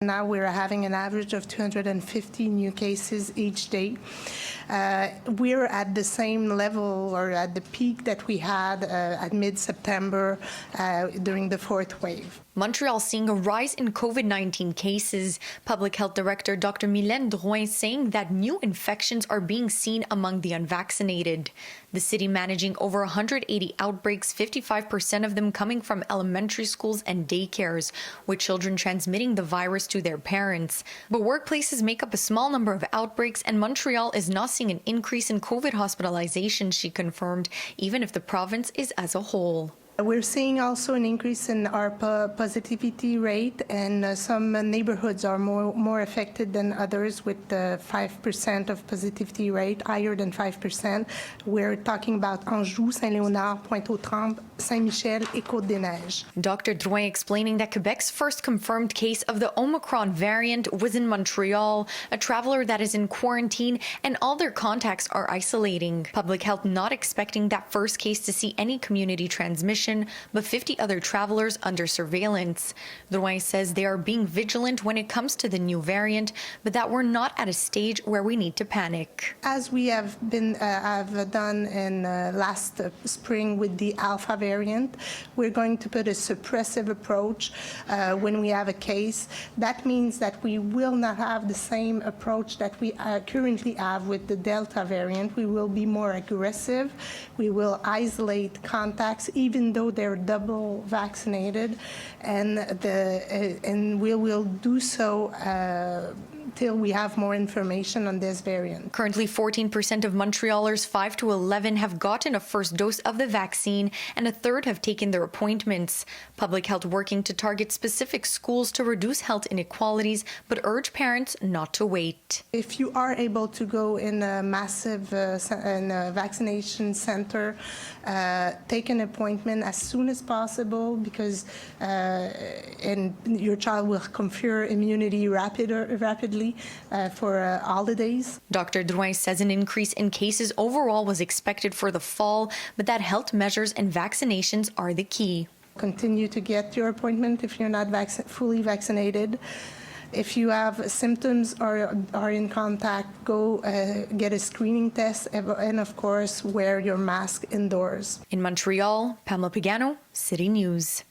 Now we're having an average of 250 new cases each day. We're at the same level or at the peak that we had at mid-September during the fourth wave. Montreal seeing a rise in COVID-19 cases. Public Health Director Dr. Drouin saying that new infections are being seen among the unvaccinated. The city managing over 180 outbreaks, 55% of them coming from elementary schools and daycares, with children transmitting the virus to their parents. But workplaces make up a small number of outbreaks, and Montreal is not seeing an increase in COVID hospitalizations, she confirmed, even if the province is as a whole. We're seeing also an increase in our positivity rate, and some neighborhoods are more affected than others with the 5% of positivity rate, higher than 5%. We're talking about Anjou, Saint-Léonard, Pointe-aux-Trembles, Saint-Michel, et Côte-des-Neiges. Dr. Drouin explaining that Quebec's first confirmed case of the Omicron variant was in Montreal, a traveler that is in quarantine, and all their contacts are isolating. Public Health not expecting that first case to see any community transmission, but 50 other travelers under surveillance. Drouin says they are being vigilant when it comes to the new variant, but that we're not at a stage where we need to panic. As we have done in last spring with the Alpha variant, we're going to put a suppressive approach when we have a case. That means that we will not have the same approach that we currently have with the Delta variant. We will be more aggressive. We will isolate contacts, even though they're double vaccinated, and we will do so till we have more information on this variant. Currently, 14% of Montrealers 5 to 11 have gotten a first dose of the vaccine, and a third have taken their appointments. Public Health working to target specific schools to reduce health inequalities, but urge parents not to wait. If you are able to go in a massive vaccination center, take an appointment as soon as possible, because and your child will confer immunity rapidly for holidays. Dr. Drouin says an increase in cases overall was expected for the fall, but that health measures and vaccinations are the key. Continue to get your appointment if you're not fully vaccinated. If you have symptoms or are in contact, go get a screening test, and of course, wear your mask indoors. In Montreal, Pamela Pagano, City News.